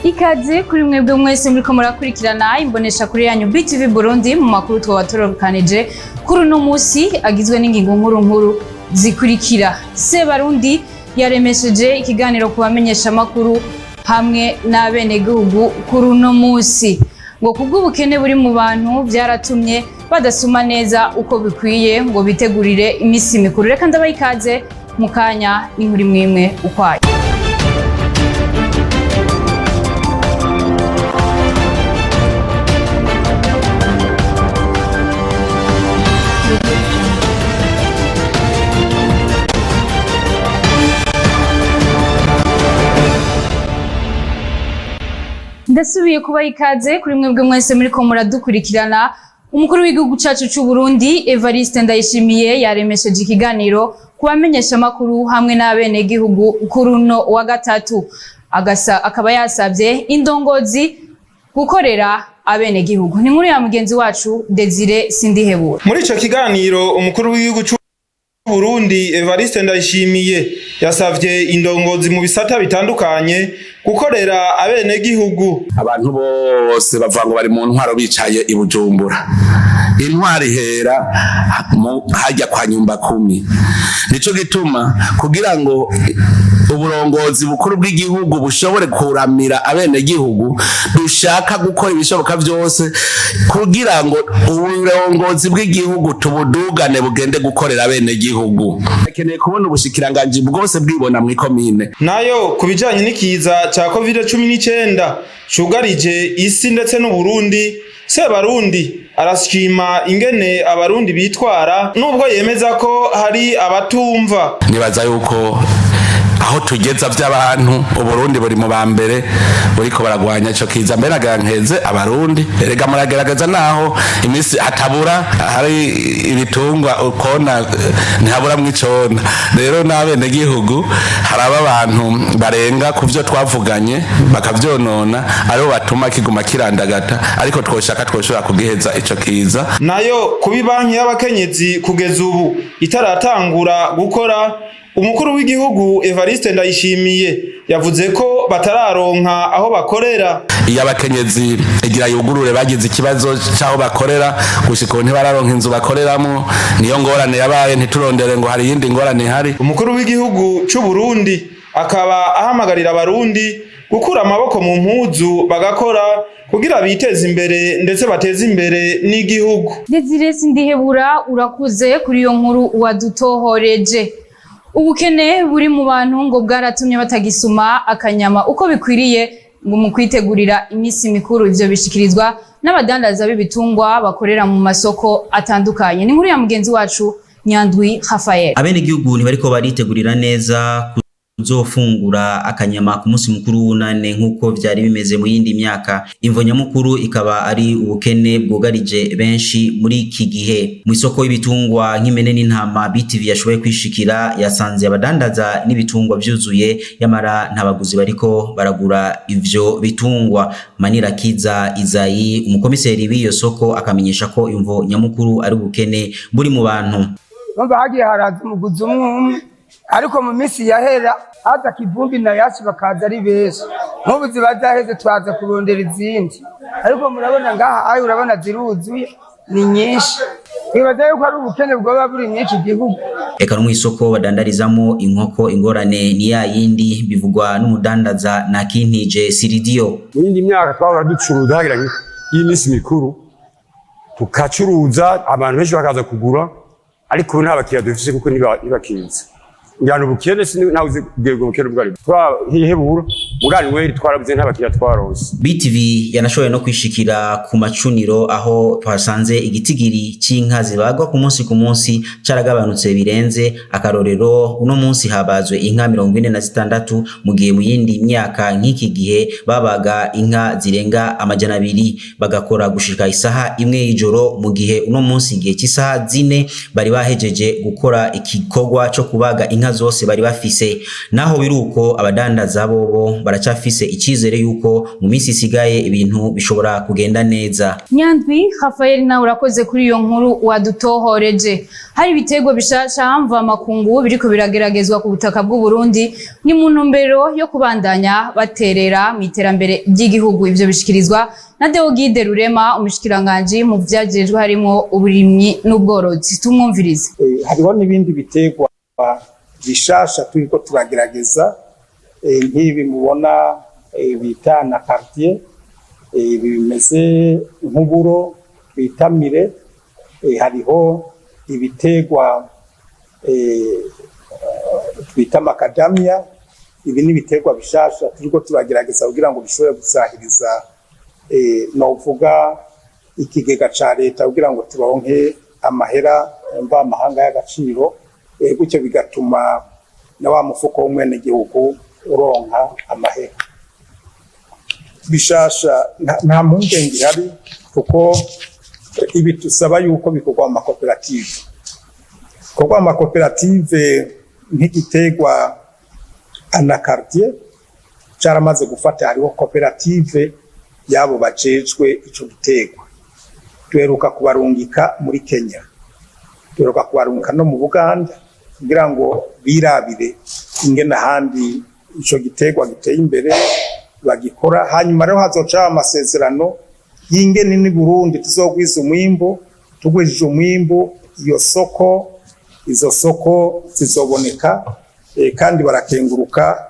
Ikaze kuri mwebwe mwese muriko murakurikirana imbonesha kuri yanyu BTV Burundi mu makuru twatorokanije kuri uno musi agizwe n'ingingo nkuru zikurikira. Sebarundi yaremesheje ikiganiro kubamenyesha makuru hamwe n'abenegihugu kuri uno musi. Ngo kubw'ubukene buri mu bantu byaratumye badasuma neza uko bikwiye ngo bitegurire imisi mikuru. Reka ndabaha ikaze mu kanya n'inkuru imwe ukwayo. Ndasubiye kubaha ikaze kuri mwebwe mwese muriko muradukurikirana. Umukuru w'igihugu cacu c'u Burundi Evariste Ndayishimiye yaremesheje ikiganiro kubamenyesha makuru hamwe n'abenegihugu kuri uno wa gatatu. Akaba yasavye indongozi gukorera abenegihugu. Ni nkuru ya mugenzi wacu Desire Sindihebura. Muri ico kiganiro umukuru w'igihugu c'u Burundi Evariste Ndayishimiye yasavye indongozi mu bisata bitandukanye gukorera abenegihugu. Abantu bose bavuga ngo bari mu ntwaro bicaye i Bujumbura. Intwari hera hajya kwa nyumba 10. Nico gituma kugira ngo uburongozi bukuru bw'igihugu bushobore kuramira abenegihugu dushaka gukora ibishoboka byose kugira ngo uburongozi bw'igihugu tubudugane bugende gukorera abenegihugu. Akeneye kubona ubushikiranganje bwose bwibona mu ikomine. Nayo kubijanye n'ikiza ca COVID-19 cugarije isi ndetse n'u Burundi, Sebarundi arashima ingene abarundi bitwara nubwo yemeza ko hari abatumva. Nibaza yuko aho tugeza by'abantu Uburundi buri mu bambere buriko baragwanya ico kiza. Mbere nagankeze abarundi erega muragerageza naho imisi atabura hari ibitungwa ukona ntabura mwicona. Rero nabene gihugu haraba abantu barenga kuvyo twavuganye bakavyonona aribo batuma kiguma kirandagata, ariko twoshaka twoshobora kugiheza ico kiza. Nayo kubi banki y'abakenyezi kugeza ubu itaratangura gukora, umukuru w'igihugu Evariste Ndayishimiye yavuze ko batararonka aho bakorera. Iyo abakenyezi igira yugurure bagize ikibazo cyaho bakorera gushika ntibararonka inzu bakoreramo, niyo ngorane yabaye ntiturondere ngo hari yindi ngorane hari. Umukuru w'igihugu c'u Burundi akaba ahamagarira abarundi gukura amaboko mu mpuzu bagakora kugira biteze imbere ndetse bateze imbere n'igihugu. Desire Sindihebura urakuze kuri iyo nkuru wadutohoreje. Ubukene buri mu bantu ngo bwaratumye batagisuma akanyama uko bikwiriye ngo mu kwitegurira imisi mikuru. Ivyo bishikirizwa n'abadandaza b'ibitungwa bakorera mu masoko atandukanye. Ni nkuru ya mugenzi wacu Nyandwi Rafael. Abenegihugu ntibariko baritegurira neza kuzofungura akanyama ku munsi mukuru w'unane nk'uko vyari bimeze mu yindi myaka. Imvo nyamukuru ikaba ari ubukene bwugarije benshi muri iki gihe. Mu isoko y'ibitungwa nk'imene n'intama BTV yashoboye kwishikira yasanze abadandaza n'ibitungwa vyuzuye, yamara ntabaguzi bariko baragura ivyo bitungwa. Manirakiza Izayi umukomiseri w'iyo soko akamenyesha ko imvo nyamukuru ari ubukene buri mu bantu. Bamba hagiye haraza umuguzi umwe, ariko mu misi yahera haza kivumbi na yacu bakaza ari benshi. Nk'ubu zibazaheze twaza kurondera izindi, ariko murabona ngaha ayo urabona ziruzuye ni nyinshi. Bibaza yuko ari ubukene bwoba buri nyinshi igihugu. Eka no mu isoko badandarizamo inkoko ingorane ni ya yindi bivugwa n'umudandaza Nakintije Siridio. Mu yindi myaka twahora ducuruza hagira y'imisi mikuru tukacuruza abantu benshi bakaza kugura, ariko nta bakiriya dufise kuko nibakinze. Njyana ubukene sinawuze bwego ubukene bwari twahebura mugani weri twarabuze ntabakiriya twaronse. BTV yanashoboye no kwishikira ku macuniro aho twasanze igitigiri c'inka zibagwa ku munsi caragabanutse birenze akarorero. Uno munsi habazwe inka 46 mu gihe mu yindi myaka nk'iki gihe babaga inka zirenga 200 bagakora gushika isaha imwe y'ijoro, mu gihe uno munsi igihe cy'isaha 4 bari bahejeje gukora igikorwa cyo kubaga inka inka zose bari bafise. Naho biruko abadandaza bobo baracafise icizere yuko mu minsi isigaye ibintu bishobora kugenda neza. Nyandwi Rafael na urakoze kuri iyo nkuru wadutohoreje. Hari ibitego bishasha mva makungu biriko birageragezwa ku butaka bw'u Burundi ni mu ntumbero yo kubandanya baterera mu iterambere ry'igihugu. Ivyo bishikirizwa na Deogide Rurema umushikiranganje mu vyajejwe harimo uburimyi n'ubworozi. Tumwumvirize. Hariho n'ibindi bitegwa bishasha turiko turagerageza nk'ibi mubona bita na quartier bimeze nk'uburo bitamire. Hariho ibitegwa twita macadamia. Ibi ni ibitegwa bishasha turiko turagerageza kugira ngo bishobore gusahiriza novuga ikigega ca leta kugira ngo turonke amahera mva amahanga y'agaciro, gutyo bigatuma na wa mufuko w'umwene gihugu uronka amahera bishasha. Nta mpungenge ihari kuko ibi tusaba yuko bikorwa mu makoperative. Bikorwa mu makoperative nk'igitegwa anakartie caramaze gufata. Hariho koperative yabo bajejwe ico gitegwa, duheruka kubarungika muri Kenya, duheruka kubarungika no mu Buganda kugira ngo birabire ingene handi ico gitegwa giteye imbere bagikora. Hanyuma rero hazoca amasezerano y'ingene ni Burundi tuzogwiza umwimbo. Tugwijije umwimbo izo soko zizoboneka kandi barakenguruka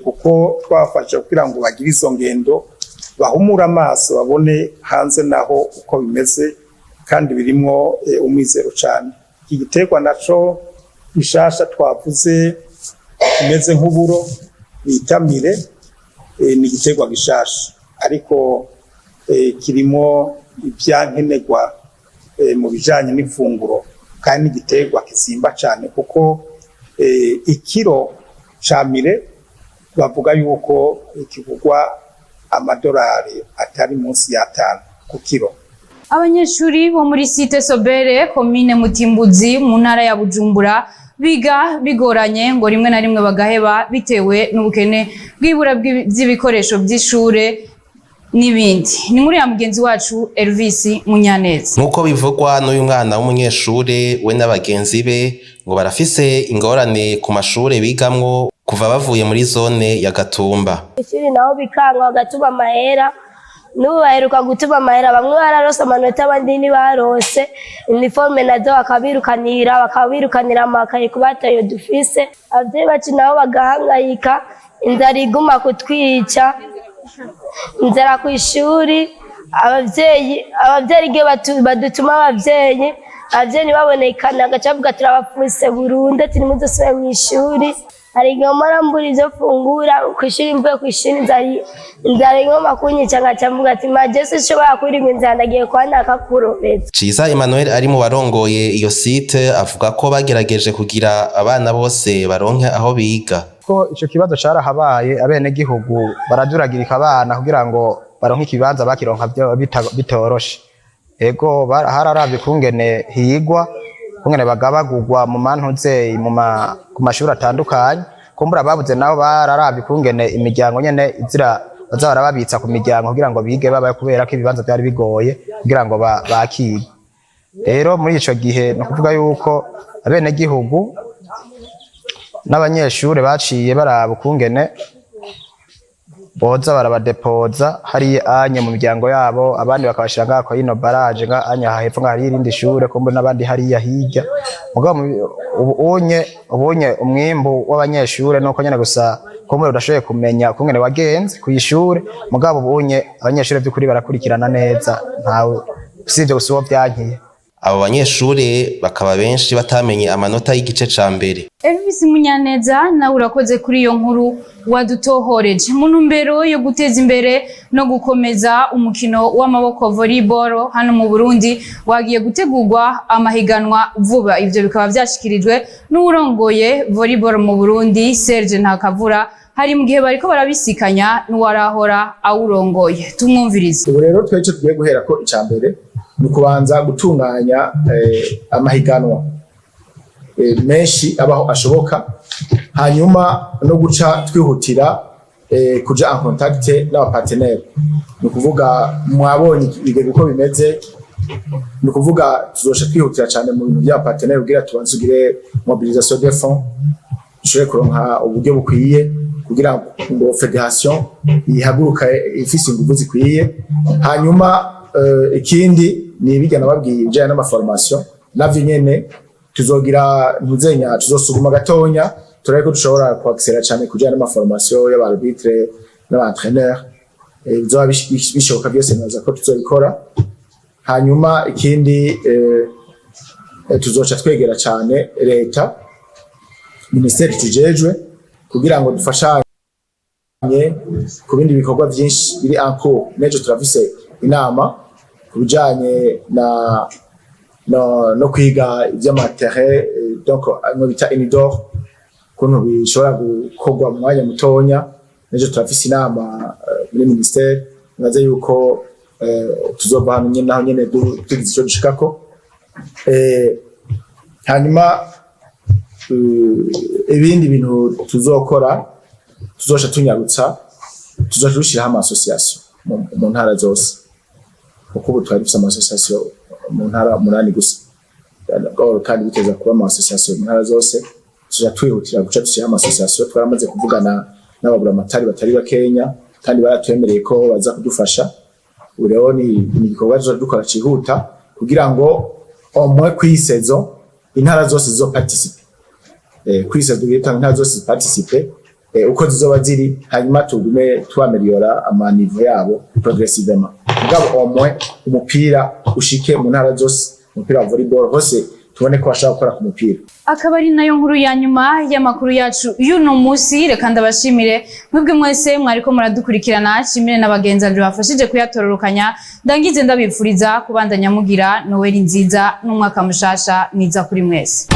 kuko twafashe kugira ngo bagire izo ngendo bahumura amaso babone hanze naho uko bimeze kandi birimo umwizero cyane. Iki gitegwa naco bishasha twavuze kimeze nk'uburo bitamire ni igitegwa gishasha ariko kirimo ibyankenerwa mu bijanye n'ifunguro kandi igitegwa kizimba cyane kuko ikiro camire bavuga yuko kivugwa amadolari atari munsi ya 5 ku kiro. Abanyeshuri bo muri site Sobere komine Mutimbuzi mu ntara ya Bujumbura biga bigoranye ngo rimwe na rimwe bagaheba bitewe n'ubukene bw'ibura by'ibikoresho by'ishure n'ibindi. Ni muri ya mugenzi wacu Elvis Munyaneza. Nkuko bivugwa n'uyu mwana w'umunyeshure we n'abagenzi be ngo barafise ingorane ku mashure bigamwo kuva bavuye muri zone ya Gatumba. Ishuri naho bikanga bagatuma amahera n'ubu baheruka gutuma amahera, bamwe bararose amanota abandi ntibarose. Uniforme nazo bakabirukanira amakaye kubatayo dufise. Abavyeyi bacu nabo bagahangayika, inzara iguma kutwica, inzara ku ishuri. Abavyeyi igihe badutuma abavyeyi ntibabonekana agacavuga turabapfuse burundu ati nimudusubire mu ishuri. Hari igihe umara mbura ivyo fungura kw'ishuri, mvuye kw'ishuri inzara igoma kunyica ngacavuga ati majese nshobora kwirinda inzara ndagiye kwandaka kurobeza. Ciza Emmanuel ari mu barongoye iyo site avuga ko bagerageje kugira abana bose baronke aho biga. Ko ico kibazo carahabaye abene gihugu baraduragirika abana kugira ngo baronke ikibanza bakironka bitoroshe. Ego hararavye kungene higwa kungene bagabagurwa mu mantuze ku mashuri atandukanye. Kumbura babuze nabo bararavye kungene imiryango nyene bazahora babitsa ku miryango kugira ngo bige babaye kubera ko ibibanza byari bigoye kugira ngo bakiga. Rero muri ico gihe no kuvuga yuko abene gihugu n'abanyeshure baciye baraba kungene boza barabadepoza hari anye mu miryango yabo, abandi bakabashira ngako ino barage nga anya hepfo nga hari irindi shure kumbe n'abandi hari ya hirya. Mugabo ubonye umwimbu w'abanyeshure nuko nyene gusa kumbe udashoboye kumenya kungene wagenze ku ishure. Mugabo ubonye abanyeshure by'ukuri barakurikirana neza, ntawe usivye gusa uwo byankiye. Abo banyeshure bakaba benshi batamenye amanota y'igice ca mbere. Elvis Munyaneza nawe urakoze kuri iyo nkuru wadutohoreje. Mu ntumbero yo guteza imbere no gukomeza umukino w'amaboko volleyball hano mu Burundi wagiye gutegurwa amahiganwa vuba. Ivyo bikaba byashikirijwe n'urongoye volleyball mu Burundi Serge Ntakavura hari mu gihe bariko barabisikanya n'uwarahora awurongoye. Tumwumvirize. Ubu rero twece tugiye guhera ko icambere ni kubanza gutunganya amahiganwa. menshi abaho ashoboka, hanyuma no guca twihutira kuja en contact n'abapartenaire. Ni ukuvuga mwabonye ibigega uko bimeze, ni ukuvuga tuzosha twihutira cyane mu bintu bya partenaire kugira tubanze ugire mobilisation des fonds, dushobore kuronka uburyo bukwiye kugira ngo federation ihaguruka ifise ingufu zikwiye. Hanyuma ikindi ni ibijyana babwiye bijyana n'amaformation, navyo nyene tuzogira ntuzenya, tuzosuguma gatonya turabe ko dushobora kuaccélérer cyane kujyana n'amaformation y'abarbitre n'abaentraîneur, bizoba bishoboka byose naza ko tuzobikora. Hanyuma ikindi tuzoca twegera cyane leta, ministeri tujejwe kugira ngo dufashanye ku bindi bikorwa byinshi biri anko. Nejo turafise inama kubijanye no kwiga iby'amaterrain, donc no bita indoor, kuntu bishobora gukorwa mu mwanya mutonya. Nejo turafise inama muri ministeri, ngaze yuko tuzova hano nyene naho nyene tugize ico dushikako. Hanyuma ibindi bintu tuzokora, tuzosha tunyarutsa, tuzoja dushiraho ama association mu ntara zose, kuko ubu twari dufise ama association mu ntara 8 gusa, kandi biteza kuba ama association mu ntara zose. Tuzoja twihutira guca dushiraho ama association. Twaramaze kuvugana n'ababuramatari batari bakenya, kandi baratwemereye ko baza kudufasha. Ureo ni igikorwa dukora cihuta kugira ngo omwe kwisezo intara zose zo participe, kwisezo bita intara zose participe uko zizoba ziri, hanyuma tugume tuameliora ama niveau yabo progressivement, ngabo omwe umupira ushike mu ntara zose, umupira wa volleyball hose tubone ko bashaka gukora ku mupira. Akaba ari nayo nkuru ya nyuma y'amakuru yacu y'uno munsi. Reka ndabashimire mwebwe mwese mwariko muradukurikirana, shimire n'abagenzanje bafashije kuyatororokanya. Ndangize ndabipfuriza kubandanya mugira Noel nziza n'umwaka mushasha niza kuri mwese.